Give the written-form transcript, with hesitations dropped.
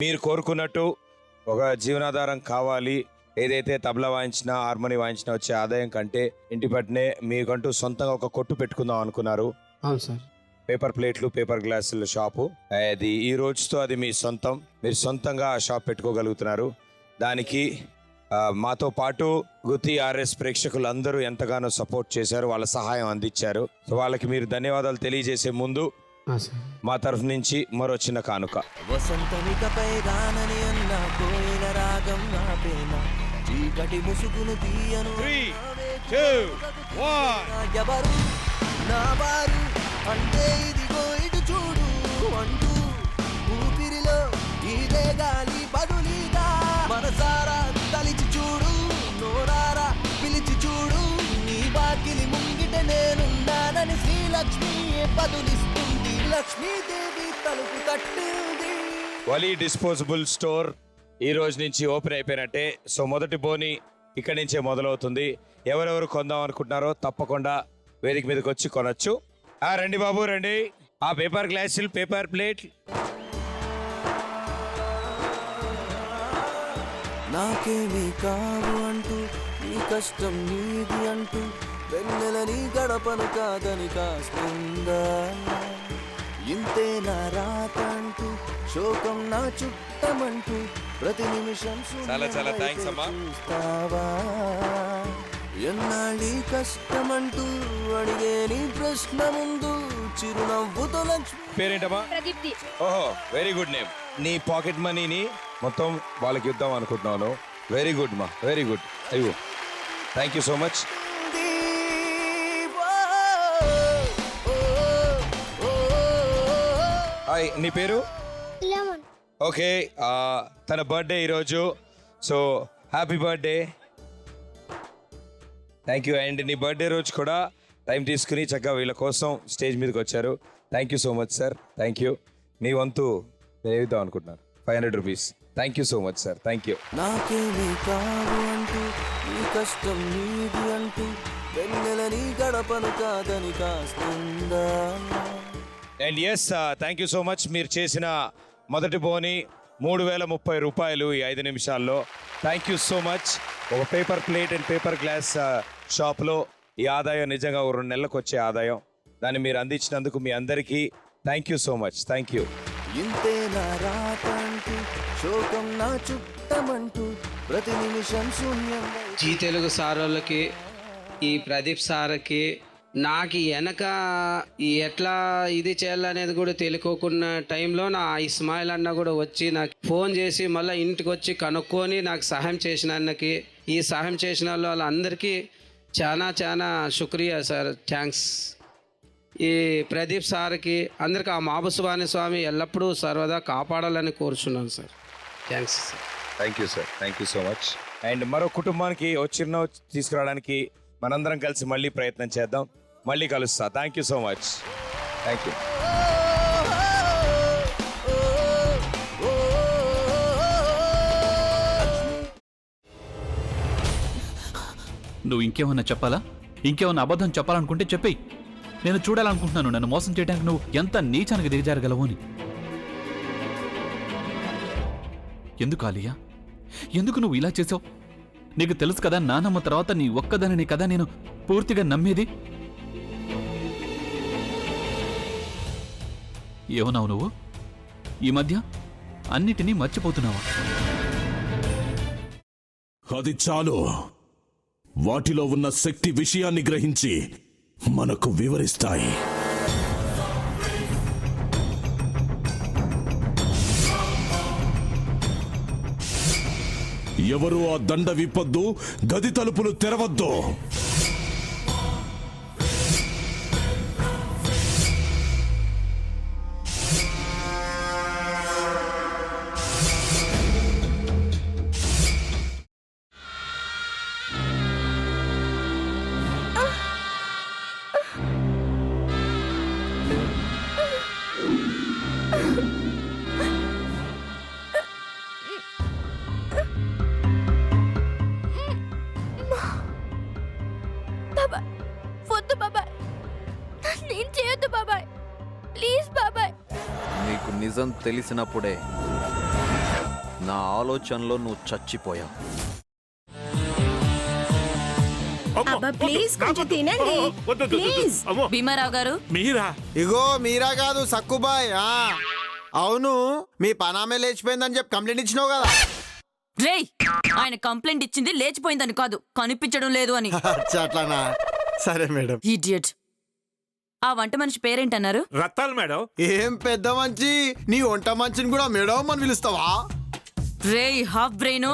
మీరు కోరుకున్నట్టు ఒక జీవనాధారం కావాలి, ఏదైతే తబలా వాయించినా హార్మోని వాయించినా వచ్చే ఆదాయం కంటే ఇంటి పట్టునే మీకంటూ సొంతంగా ఒక కొట్టు పెట్టుకుందాం అనుకున్నారు. అవును సార్. పేపర్ ప్లేట్లు, పేపర్ గ్లాసుల షాపు. అది ఈ రోజుతో అది మీ సొంతం. మీరు సొంతంగా ఆ షాప్ పెట్టుకోగలుగుతున్నారు. దానికి మాతో పాటు గుత్తి ఆర్ఎస్ ప్రేక్షకులు అందరూ ఎంతగానో సపోర్ట్ చేశారు, వాళ్ళ సహాయం అందించారు. సో వాళ్ళకి మీరు ధన్యవాదాలు తెలియజేసే ముందు మా తరఫు నుంచి మరో చిన్న కానుక. వసంతమికపై గానని అన్న కోయిల రాగం ఆపేన చీకటి ముసుగును తీయను. 3, 2, 1 ఎవరు నా వారు అంటే ఇదిగో ఇటు చూడు అంటూ ఊపిరిలో ఇదే గాలి బదులీగా మనసారా తలిచి చూడు, నోరారా పిలిచి చూడు, నీ బాకిలి ముంగిట నేనున్నానని శ్రీలక్ష్మి బదులిస్తుంది, లక్ష్మీదేవి తలుపు తట్టింది. వలీ డిస్పోజబుల్ స్టోర్ ఈ రోజు నుంచి ఓపెన్ అయిపోయినట్టే. సో మొదటి బోని ఇక్కడి నుంచే మొదలవుతుంది. ఎవరెవరు కొందాం అనుకుంటున్నారో తప్పకుండా వేదిక మీదకి వచ్చి కొనొచ్చు. రండి బాబు రండి. ఆ పేపర్ గ్లాసులు, పేపర్ ప్లేట్. నాకేమీ కావు అంటూ నీ కష్టం నీది అంటూ వెన్నెల నీ గడపను కాదని కాస్తుందా, ఇంతే నా రాత అంటూ శోకం నా చుట్టమంటూ ప్రతి నిమిషం చాలా థాంక్స్ అమ్మా. చూస్తావా, ఎన్నాళ్ళీ కష్టమంటూ అడిగే నీ ప్రశ్న ముందు చిరునవ్వుతో లక్ష్మి. పేరేంటమ్మా? ప్రదీప్తి. ఓహో, వెరీ గుడ్ నేమ్. నీ పాకెట్ మనీని మొత్తం వాళ్ళకి ఇద్దాం అనుకుంటున్నాను. వెరీ గుడ్ మా, వెరీ గుడ్. అయ్యో, thank you so much. Hi, నీ పేరు? ఓకే, తన బర్త్డే ఈరోజు. So happy birthday. Thank you. And నీ బర్త్డే రోజు కూడా టైం తీసుకుని చక్కగా వీళ్ళ కోసం స్టేజ్ మీదకి వచ్చారు. Thank you so much sir. Thank you. మీ వంతు ఏమిద్దాం అనుకుంటున్నారు? 500 rupees. Thank you so much sir. Thank you. నాకేమీ కావు అంటూ నీ కష్టం నీది అంటూ వెన్నెల నీ గడపను కాదని కాస్తుందా. And yes, thank you so much. మీరు చేసిన మొదటి బోని 3030 రూపాయలు ఈ 5 నిమిషాల్లో. Thank you so much. ఒక paper plate and paper glass షాప్లో ఈ ఆదాయం నిజంగా 2 నెలలకు వచ్చే ఆదాయం. దాన్ని మీరు అందించినందుకు మీ అందరికీ thank you so much. Thank you. ఇంతే నా రాత అంటూ శోకం నా చుట్టమంటూ ప్రతి నిమిషం శూన్యం. జీ తెలుగు సార్ వాళ్ళకి, ఈ ప్రదీప్ సార్కి, నాకు వెనక ఎట్లా ఇది చేయాలనేది కూడా తెలుసుకోకున్న టైంలో నా ఇస్మాయిల్ అన్న కూడా వచ్చి నాకు ఫోన్ చేసి మళ్ళీ ఇంటికి వచ్చి కనుక్కొని నాకు సహాయం చేసిన అన్నకి, ఈ సహాయం చేసిన వాళ్ళందరికీ చాలా శుక్రియా సార్. థ్యాంక్స్. ఈ ప్రదీప్ సార్కి అందరికీ ఆ మాబుసుబాని స్వామి ఎల్లప్పుడూ సర్వదా కాపాడాలని కోరుచున్నాను sir. Thanks sir. Thank you sir. Thank you so much. And మరో కుటుంబానికి చిన్న తీసుకురావడానికి మనందరం కలిసి మళ్ళీ ప్రయత్నం చేద్దాం. మళ్ళీ కలుస్తా. Thank you so much. Thank you. నువ్వు ఇంకేమన్నా చెప్పాలా? ఇంకేమన్నా అబద్ధం చెప్పాలనుకుంటే చెప్పేయి. నేను చూడాలనుకుంటున్నాను నన్ను మోసం చేయడానికి నువ్వు ఎంత నీచానికి దిగజారగలవు అని. ఎందుకు ఆలియా, ఎందుకు నువ్వు ఇలా చేసావు? నీకు తెలుసు కదా నానమ్మ తర్వాత నీ ఒక్కదానిని కదా నేను పూర్తిగా నమ్మేది. ఏమన్నావు నువ్వు? ఈ మధ్య అన్నిటినీ మర్చిపోతున్నావా? అది చాలు. వాటిలో ఉన్న శక్తి విషయాన్ని గ్రహించి మనకు వివరిస్తాయి. ఎవరు ఆ దండ విప్పొద్దు, గది తలుపులు తెరవద్దు. చేయొద్దు బాబాయ్, ప్లీజ్ బాబాయ్. నీకు నిజం తెలిసినప్పుడే నా ఆలోచనలో నువ్వు చచ్చిపోయావు. అబ్బా ప్లీజ్ కొంచెం తినండి ప్లీజ్. భీమారావు గారు ఇగో మీరా కాదు సక్కుబాయ్. అవును, మీ పనామే లేచిపోయిందని చెప్పి కంప్లైంట్ ఇచ్చినావు కదా. రేయ్, ఆయన కంప్లైంట్ ఇచ్చింది లేచిపోయిందని కాదు, కనిపించడం లేదు అని. అట్లానా? సరే మేడం. ఇడియట్. ఆ వంట మనిషి పేరేంటన్నారు? రత్తాలు మేడం. ఏం పెద్ద మంచి, నీ వంట మంచిని కూడా మేడం అని పిలుస్తావా? రేయ్ హాఫ్ బ్రెయిన్,